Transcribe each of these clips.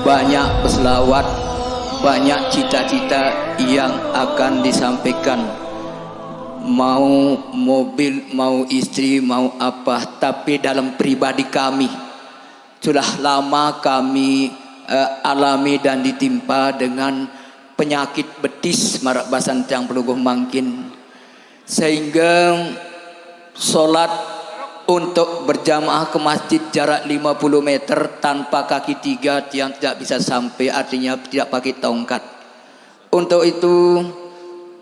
banyak berselawat, banyak cita-cita yang akan disampaikan, mau mobil, mau istri, mau apa. Tapi dalam pribadi kami sudah lama kami alami dan ditimpa dengan penyakit betis marak basan tiang peluguh mangkin, sehingga sholat untuk berjamaah ke masjid jarak 50 meter tanpa kaki tiga tiang tidak bisa sampai, artinya tidak pakai tongkat. Untuk itu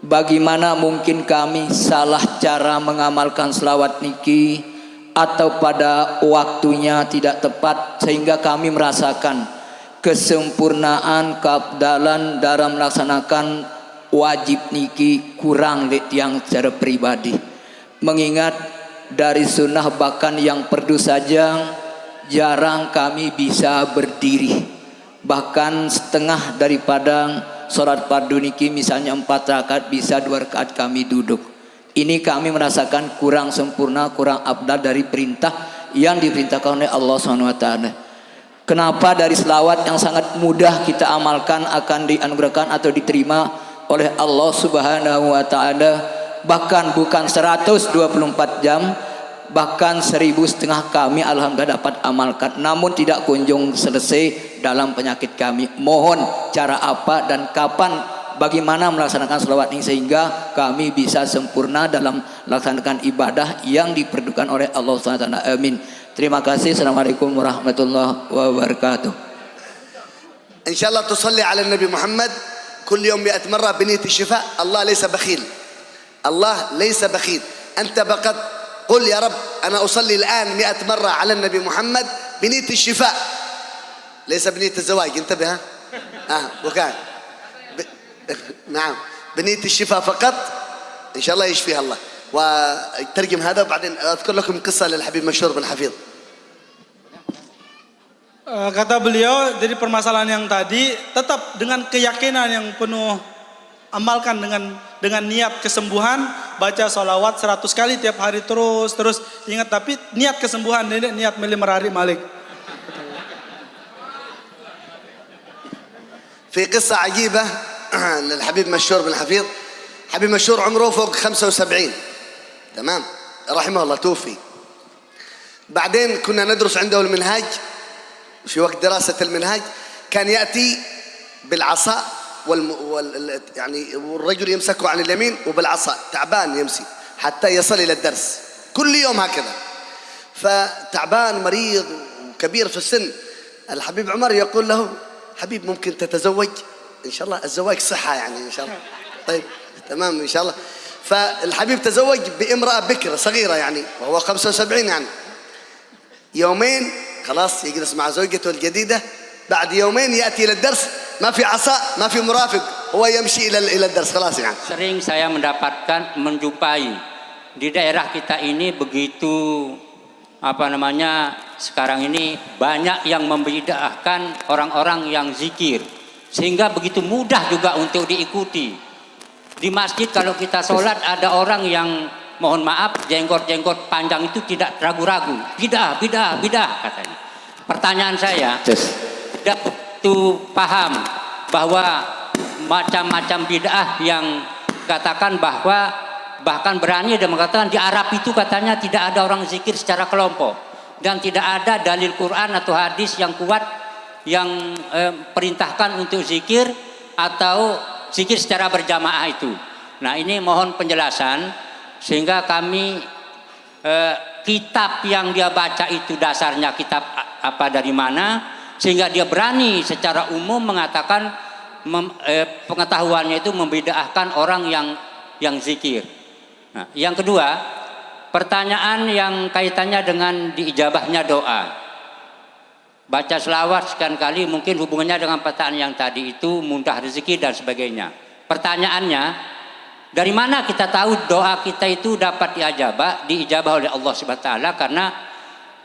bagaimana mungkin kami salah cara mengamalkan selawat niki atau pada waktunya tidak tepat, sehingga kami merasakan kesempurnaan keabdalan dalam melaksanakan wajib niki kurang tiang secara pribadi. Mengingat dari sunnah bahkan yang perdu saja jarang kami bisa berdiri, bahkan setengah daripada sholat fardu niki misalnya 4 rakaat bisa 2 rakaat kami duduk. Ini kami merasakan kurang sempurna, kurang abdal dari perintah yang diperintahkan oleh Allah SWT. Kenapa dari selawat yang sangat mudah kita amalkan akan dianugerahkan atau diterima oleh Allah Subhanahu wa taala, bahkan bukan 124 jam, bahkan 1.500 kami alhamdulillah dapat amalkan, namun tidak kunjung selesai dalam penyakit kami. Mohon cara apa dan kapan, bagaimana melaksanakan selawat ini sehingga kami bisa sempurna dalam melaksanakan ibadah yang diperlukan oleh Allah SWT. Amin. Terima kasih. Assalamualaikum warahmatullahi wabarakatuh. Insyaallah tusalli ala Nabi Muhammad كل يوم 100 مرة بنية الشفاء. الله ليس بخيل، الله ليس بخيل. أنت فقط قل يا رب أنا أصلي الآن 100 مرة على النبي محمد بنية الشفاء، ليس بنية الزواج. انتبه ها وكان نعم بنية الشفاء فقط، إن شاء الله يشفيها الله. وترجم هذا وبعدين أذكر لكم قصة للحبيب مشهور بن حفيظ. Kata beliau, jadi permasalahan yang tadi tetap dengan keyakinan yang penuh, amalkan dengan niat kesembuhan, baca sholawat 100 kali tiap hari terus ingat, tapi niat kesembuhan, niat merari malik. في قصة عجيبة للحبيب مشهور بن حفيظ. حبيب مشهور عمره فوق 75، تمام، رحمه الله، توفي. بعدين كنا ندرس عنده المنهاج، في وقت دراسة المنهاج كان يأتي بالعصا يعني والرجل يمسكه عن اليمين وبالعصا، تعبان يمشي حتى يصل إلى الدرس كل يوم هكذا. فتعبان مريض كبير في السن. الحبيب عمر يقول له حبيب ممكن تتزوج؟ إن شاء الله الزواج صحة يعني إن شاء الله. طيب تمام إن شاء الله. فالحبيب تزوج بامرأة بكرة صغيرة يعني وهو 75 يعني. يومين خلاص يجلس مع زوجته الجديدة، بعد يومين يأتي إلى الدرس ما في عصا ما في مرافق، هو يمشي إلى الدرس خلاص يعني. Sering saya menjumpai di daerah kita ini begitu sekarang ini banyak yang membid'ahkan orang-orang yang zikir, sehingga begitu mudah juga untuk diikuti. Di masjid kalau kita sholat ada orang yang mohon maaf jenggot panjang itu tidak ragu-ragu, bidah katanya. Pertanyaan saya, tidak begitu paham bahwa macam-macam bidah yang katakan bahwa bahkan berani dan mengatakan di Arab itu katanya tidak ada orang zikir secara kelompok dan tidak ada dalil Quran atau hadis yang kuat yang perintahkan untuk zikir atau zikir secara berjamaah itu. Nah, ini mohon penjelasan sehingga kami kitab yang dia baca itu dasarnya kitab apa dari mana, sehingga dia berani secara umum mengatakan pengetahuannya itu membid'ahkan orang yang zikir. Nah, yang kedua, pertanyaan yang kaitannya dengan diijabahnya doa. Baca selawat sekian kali mungkin hubungannya dengan pertanyaan yang tadi itu mudah rezeki dan sebagainya. Pertanyaannya, dari mana kita tahu doa kita itu dapat diijabah oleh Allah Subhanahu wa taala? Karena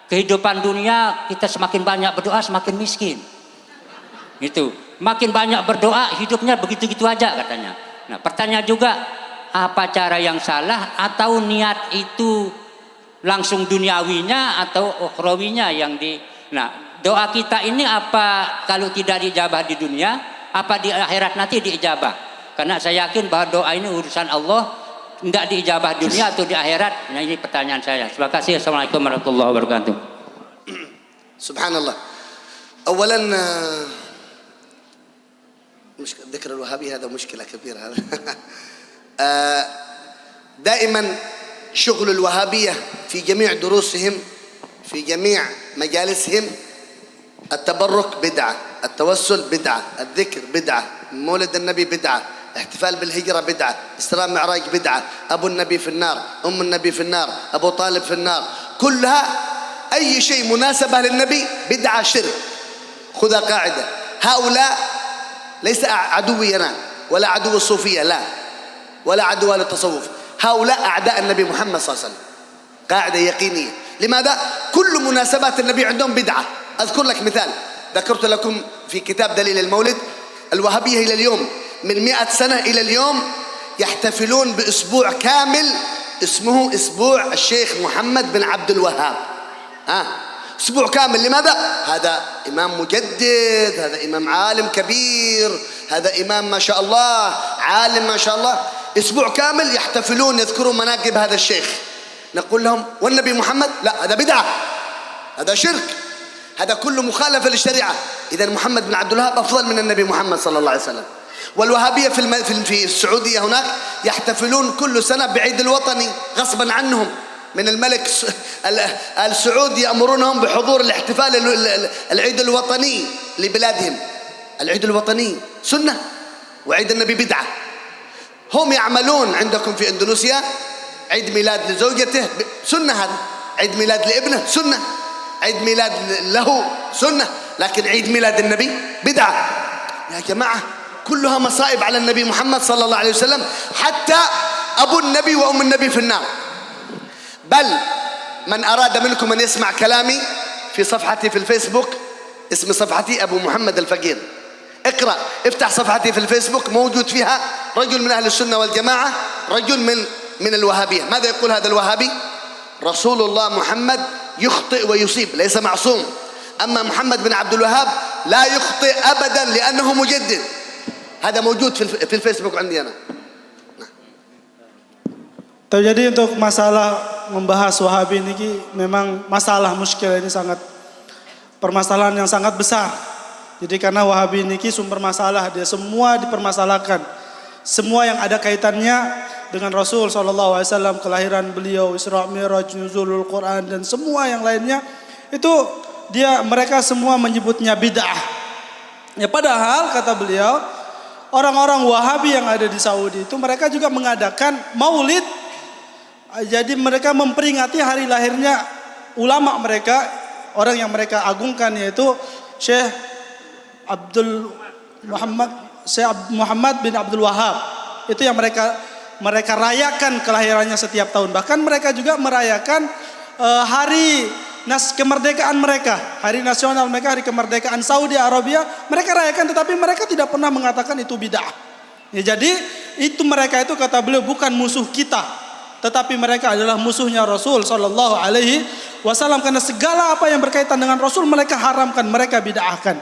kehidupan dunia kita semakin banyak berdoa semakin miskin. Itu, makin banyak berdoa hidupnya begitu-gitu aja katanya. Nah, pertanyaan juga, apa cara yang salah atau niat itu langsung duniawinya atau ukhrawinya yang di. Nah, doa kita ini apa kalau tidak diijabah di dunia, apa di akhirat nanti diijabah? Karena saya yakin bahwa doa ini urusan Allah, tidak diijabah di dunia atau di akhirat. Nah, ini pertanyaan saya. Terima kasih. Assalamualaikum warahmatullahi wabarakatuh. Subhanallah. أولا ذكر الوهابي هذا مشكلة كبيرة هذا. دائما شغل الوهابية في جميع دروسهم في جميع مجالسهم التبرك بدعة، التوسل بدعة، الذكر بدعة، مولد النبي بدعة، احتفال بالهجرة بدعة، إسراء معراج بدعة، أبو النبي في النار، أم النبي في النار، أبو طالب في النار، كلها أي شيء مناسبة للنبي بدعة شرك. خذها قاعدة، هؤلاء ليس عدوي أنا ولا عدو الصوفية، لا، ولا عدو أهل التصوف، هؤلاء أعداء النبي محمد صلى الله عليه وسلم. قاعدة يقينية. لماذا؟ كل مناسبات النبي عندهم بدعة. أذكر لك مثال ذكرت لكم في كتاب دليل المولد. الوهابية إلى اليوم من 100 سنة إلى اليوم يحتفلون بأسبوع كامل اسمه أسبوع الشيخ محمد بن عبد الوهاب. أسبوع كامل. لماذا؟ هذا إمام مجدد، هذا إمام عالم كبير، هذا إمام ما شاء الله عالم ما شاء الله. أسبوع كامل يحتفلون يذكرون مناقب هذا الشيخ. نقول لهم والنبي محمد؟ لا، هذا بدعة، هذا شرك، هذا كله مخالفة للشريعة. إذا محمد بن عبد الوهاب أفضل من النبي محمد صلى الله عليه وسلم. والوهابية في السعودية هناك يحتفلون كل سنة بعيد الوطني غصبا عنهم من الملك السعودي، يأمرونهم بحضور الاحتفال العيد الوطني لبلادهم. العيد الوطني سنة وعيد النبي بدعة. هم يعملون عندكم في إندونيسيا عيد ميلاد لزوجته سنة، هذا عيد ميلاد لابنه سنة، عيد ميلاد له سنة، لكن عيد ميلاد النبي بدعة. يا جماعة كلها مصائب على النبي محمد صلى الله عليه وسلم. حتى أبو النبي وأم النبي في النار. بل من أراد منكم أن يسمع كلامي في صفحتي في الفيسبوك، اسم صفحتي أبو محمد الفقير، اقرأ، افتح صفحتي في الفيسبوك، موجود فيها رجل من أهل السنة والجماعة، رجل من الوهابية. ماذا يقول هذا الوهابي؟ رسول الله محمد يخطئ ويصيب، ليس معصوم. أما محمد بن عبد الوهاب لا يخطئ أبدا لأنه مجدد. هذا موجود في الفيسبوك عندي أنا. Jadi untuk masalah membahas Wahabi ini memang masalah muskil ini sangat permasalahan yang sangat besar. Jadi karena Wahabi ini sumber masalah, dia semua dipermasalahkan. Semua yang ada kaitannya dengan Rasul SAW, kelahiran beliau, Isra Mi'raj, nuzulul Quran dan semua yang lainnya itu mereka semua menyebutnya bid'ah. Ya padahal kata beliau, orang-orang Wahabi yang ada di Saudi itu mereka juga mengadakan maulid. Jadi mereka memperingati hari lahirnya ulama mereka, orang yang mereka agungkan, yaitu Syekh Muhammad bin Abdul Wahab. Itu yang mereka rayakan kelahirannya setiap tahun. Bahkan mereka juga merayakan hari kemerdekaan mereka, hari nasional mereka, hari kemerdekaan Saudi Arabia. Mereka rayakan, tetapi mereka tidak pernah mengatakan itu bid'ah. Ya, jadi itu mereka itu kata beliau bukan musuh kita, tetapi mereka adalah musuhnya Rasul Sallallahu Alaihi Wasallam, karena segala apa yang berkaitan dengan Rasul mereka haramkan, mereka bid'ahkan,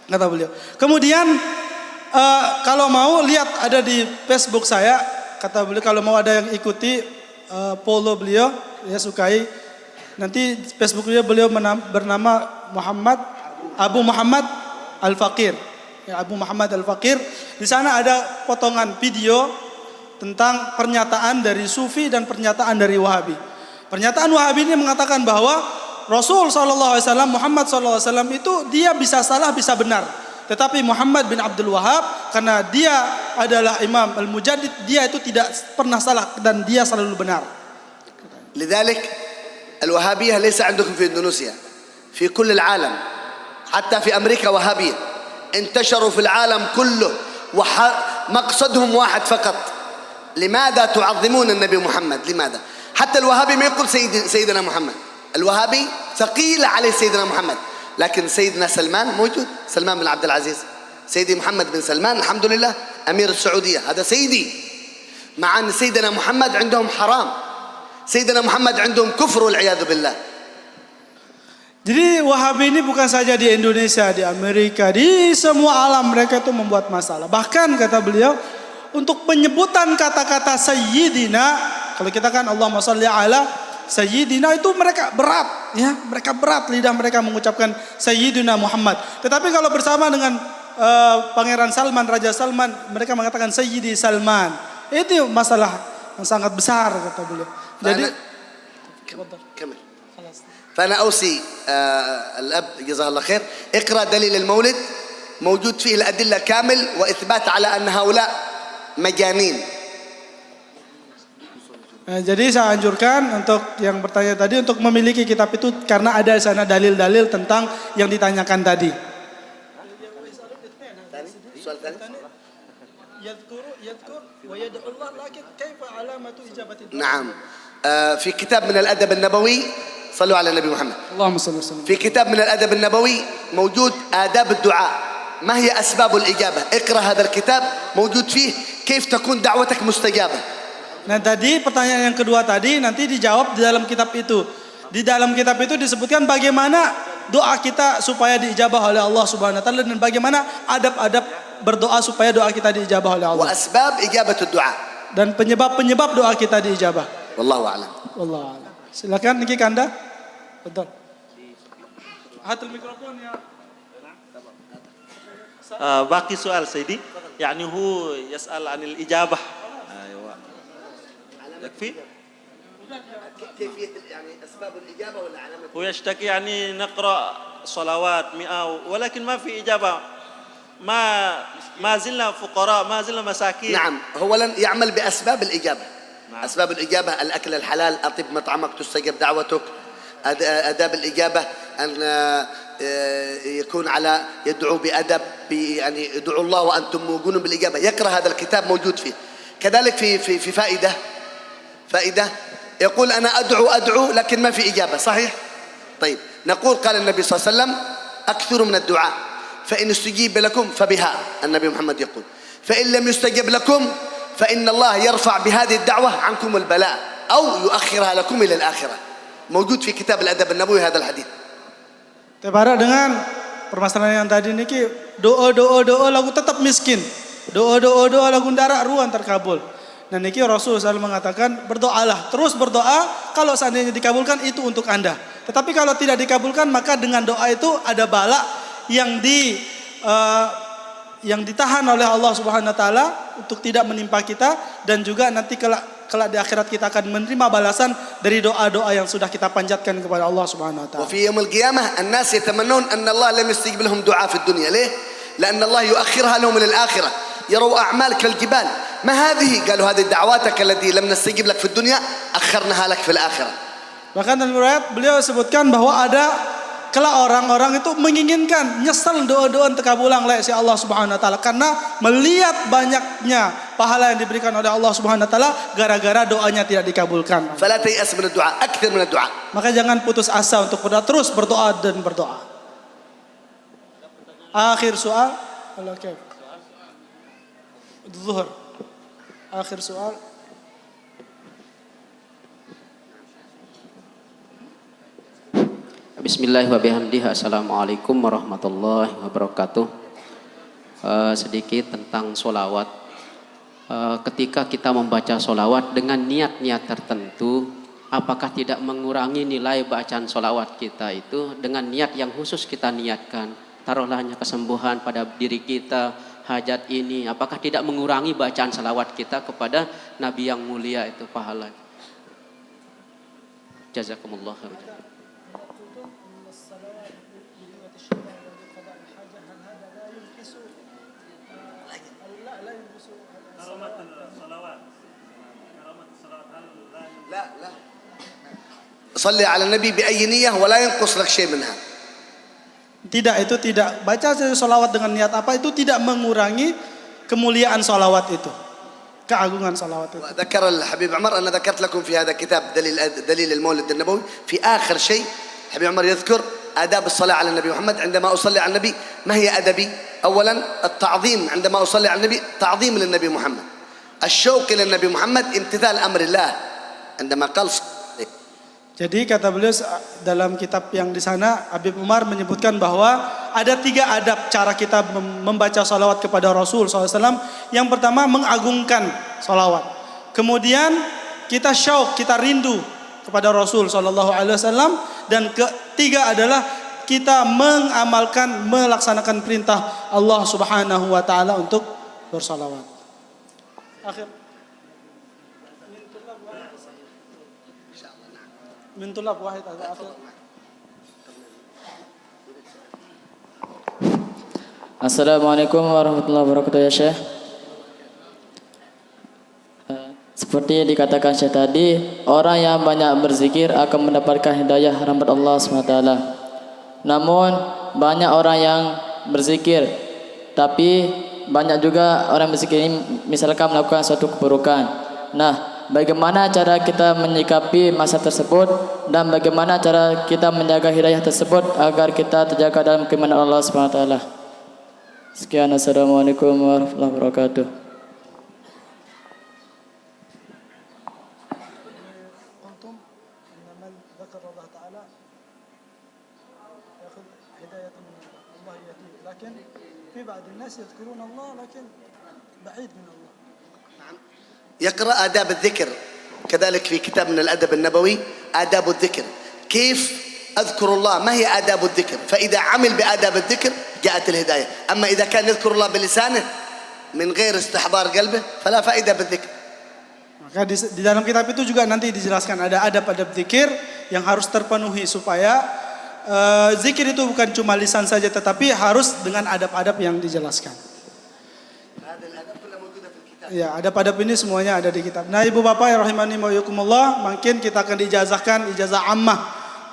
kata beliau. Kemudian kalau mau lihat ada di Facebook saya, kata beliau kalau mau ada yang ikuti follow beliau, ya sukai. Nanti Facebook beliau bernama Abu Muhammad Al-Faqir. Ya, Abu Muhammad Al-Faqir. Di sana ada potongan video tentang pernyataan dari Sufi dan pernyataan dari Wahabi. Pernyataan Wahabi ini mengatakan bahwa Rasul SAW, Muhammad SAW itu dia bisa salah bisa benar. Tetapi Muhammad bin Abdul Wahab karena dia adalah Imam Al-Mujaddid, dia itu tidak pernah salah dan dia selalu benar. لذلك الوهابية ليس عندكم في إندونيسيا، في كل العالم، حتى في أمريكا وهابية انتشروا في العالم كله، ومقصدهم واحد فقط: لماذا تعظمون النبي محمد؟ لماذا؟ حتى الوهابي ما يقول سيدنا محمد، الوهابي ثقيل عليه سيدنا محمد، لكن سيدنا سلمان موجود، سلمان بن عبد العزيز، سيدي محمد بن سلمان الحمد لله أمير السعودية، هذا سيدي. مع أن سيدنا محمد عندهم حرام، سيدنا محمد عندهم كفر والعياذ بالله. Jadi Wahabi ini bukan saja di Indonesia, di Amerika, di semua alam mereka itu membuat masalah. Bahkan kata beliau, untuk penyebutan kata-kata Sayyidina, kalau kita kan Allahumma sholli ala Sayyidina itu mereka berat, ya, mereka berat lidah mereka mengucapkan Sayyidina Muhammad. Tetapi kalau bersama dengan Pangeran Salman, Raja Salman, mereka mengatakan Sayyidi Salman. Itu masalah yang sangat besar kata beliau. Jadi كمل. فأنا أوصي الأب جزاه الله خير اقرأ دليل المولد موجود فيه الأدلة كامل وإثبات على أن هؤلاء مجانين. Jadi saya anjurkan untuk yang bertanya tadi untuk memiliki kitab itu karena ada di sana dalil-dalil tentang yang ditanyakan tadi. نعم في كتاب من الأدب النبوي صلوا على النبي محمد. اللهم صل وسلم. في كتاب من الأدب النبوي موجود آداب الدعاء ما هي أسباب الإجابة. اقرأ هذا الكتاب موجود فيه كيف تكون دعوتك مستجابة. Nah tadi pertanyaan yang kedua tadi nanti dijawab di dalam kitab itu. Di dalam kitab itu disebutkan bagaimana doa kita supaya diijabah oleh Allah Subhanahu wa taala dan bagaimana adab-adab berdoa supaya doa kita diijabah oleh Allah. وأسباب إجابة الدعاء. Dan penyebab-penyebab doa kita diijabah. والله أعلم. Wallahu a'lam. Silakan Niki Kanda. Betul. Hatul mikrofon ya. باقي سؤال سيدي يعني هو يسأل عن الإجابة. أيوة يكفي. كيفية يعني أسباب الإجابة ولا علامة؟ هو يشتكي يعني نقرأ صلوات 100 ولكن ما في إجابة. ما زلنا فقراء ما زلنا مساكين. نعم أولا يعمل بأسباب الإجابة. نعم. أسباب الإجابة الأكل الحلال أطيب مطعمك تستجب دعوتك. آداب الإجابة أن يكون على يدعو بأدب يعني ادعوا الله وأنتم موقنون بالإجابة. يقرأ هذا الكتاب موجود فيه. كذلك في فائدة يقول أنا أدعو لكن ما في إجابة صحيح؟ طيب نقول قال النبي صلى الله عليه وسلم أكثروا من الدعاء فإن استجيب لكم فبها النبي محمد يقول فإن لم يستجب لكم فإن الله يرفع بهذه الدعوة عنكم البلاء أو يؤخرها لكم إلى الآخرة. موجود في كتاب الأدب النبوي هذا الحديث. Tebara dengan permasalahan yang tadi niki doa lagu tetap miskin. Doa lagu ndarak ruan terkabul. Nah niki Rasul selalu mengatakan berdoalah, terus berdoa, kalau seandainya dikabulkan itu untuk Anda. Tetapi kalau tidak dikabulkan maka dengan doa itu ada bala yang ditahan oleh Allah Subhanahu wa taala untuk tidak menimpa kita dan juga nanti kelak di akhirat kita akan menerima balasan dari doa-doa yang sudah kita panjatkan kepada Allah Subhanahu wa taala. وفي يوم القيامة الناس يتمنون أن الله لم يستجب لهم دعاء في الدنيا. ليه؟ لأن الله يؤخرها لهم إلى الآخرة. يروا أعمال كالجبال. ما هذه؟ قالوا هذه دعواتك التي لم نستجب لك في الدنيا أخرناها لك في الآخرة. Bahkan dalam riwayat beliau sebutkan bahwa ada kelak orang-orang itu menginginkan nyesal doa-doa terkabulan oleh si Allah Subhanahu wa taala karena melihat banyaknya pahala yang diberikan oleh Allah Subhanahu wa taala gara-gara doanya tidak dikabulkan. فلا تيأس من الدعاء أكثر من الدعاء. Maka jangan putus asa untuk berdoa, terus berdoa dan berdoa. Akhir soal, oke. Zuhur. Akhir soal. Bismillahirrahmanirrahim. Assalamualaikum warahmatullahi wabarakatuh. Sedikit tentang solawat. Ketika kita membaca solawat dengan niat-niat tertentu, apakah tidak mengurangi nilai bacaan solawat kita itu dengan niat yang khusus kita niatkan? Taruhlah hanya kesembuhan pada diri kita, hajat ini, apakah tidak mengurangi bacaan solawat kita kepada Nabi yang mulia itu pahala? Jazakumullah khairan. لا صلي على النبي بأي نية ولا ينقص لك شيء منها. Tidak, itu tidak. Baca solawat dengan niat apa itu tidak mengurangi kemuliaan solawat itu, keagungan solawat itu. ذكر الحبيب عمر أنا ذكرت لكم في هذا الكتاب دليل المولد النبوي في آخر شيء حبيب عمر يذكر آداب الصلاة على النبي محمد. عندما أصلي على النبي ما هي أدبي؟ أولا التعظيم، عندما أصلي على النبي تعظيم للنبي محمد، الشوق إلى النبي محمد، امتثال أمر الله عندما قال Jadi kata beliau dalam kitab yang di sana Habib Umar menyebutkan bahwa ada 3 adab cara kita membaca salawat kepada Rasul SAW. Yang pertama mengagungkan salawat. Kemudian kita syauq, kita rindu kepada Rasul SAW. Dan ketiga adalah kita mengamalkan, melaksanakan perintah Allah Subhanahu Wa Taala untuk bersalawat. Akhir. من طلاب واحد هذا آخر. Assalamualaikum warahmatullahi wabarakatuh ya Syekh. Seperti dikatakan Syekh tadi, orang yang banyak berzikir akan mendapatkan hidayah rahmat Allah SWT. Namun banyak orang yang berzikir, tapi banyak juga orang berzikir ini misalkan melakukan suatu keburukan. Nah, bagaimana cara kita menyikapi masa tersebut dan bagaimana cara kita menjaga hidayah tersebut agar kita terjaga dalam keimanan Allah SWT. Sekian, assalamualaikum warahmatullahi wabarakatuh. يقرأ آداب الذكر كذلك في كتاب من الأدب النبوي آداب الذكر كيف أذكر الله ما هي آداب الذكر فإذا عمل بآداب الذكر جاءت الهداية أما إذا كان يذكر الله بلسانه من غير استحضار قلبه فلا فائدة بالذكر. Maka di dalam kitab itu juga nanti dijelaskan ada adab-adab zikir yang harus terpenuhi supaya zikir itu bukan cuma lisan saja tetapi harus dengan adab-adab yang dijelaskan. Ya, adab-adab ini semuanya ada di kitab. Nah, Ibu Bapak ya rahimani wa yakumullah, mungkin kita akan diijazahkan ijazah ammah.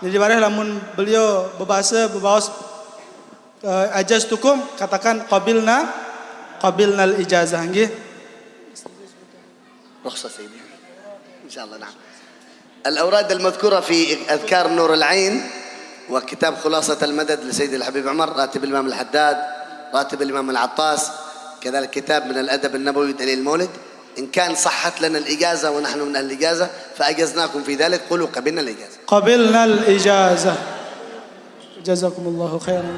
Jadi bareh lamun beliau berbahasa berbawas ajaztukum katakan qabilnal ijazah nggih. رخصة سيدي إن شاء الله. نعم. الأوراد المذكورة في أذكار نور العين وكتاب خلاصة المدد لسيد الحبيب عمر راتب الإمام الحداد راتب الإمام العطاس كذلك كتاب من الأدب النبوي دليل المولد. إن كان صحت لنا الإجازة ونحن من أهل الإجازة فأجزناكم في ذلك قولوا قبلنا الإجازة. قبلنا الإجازة. جزاكم الله خيرا.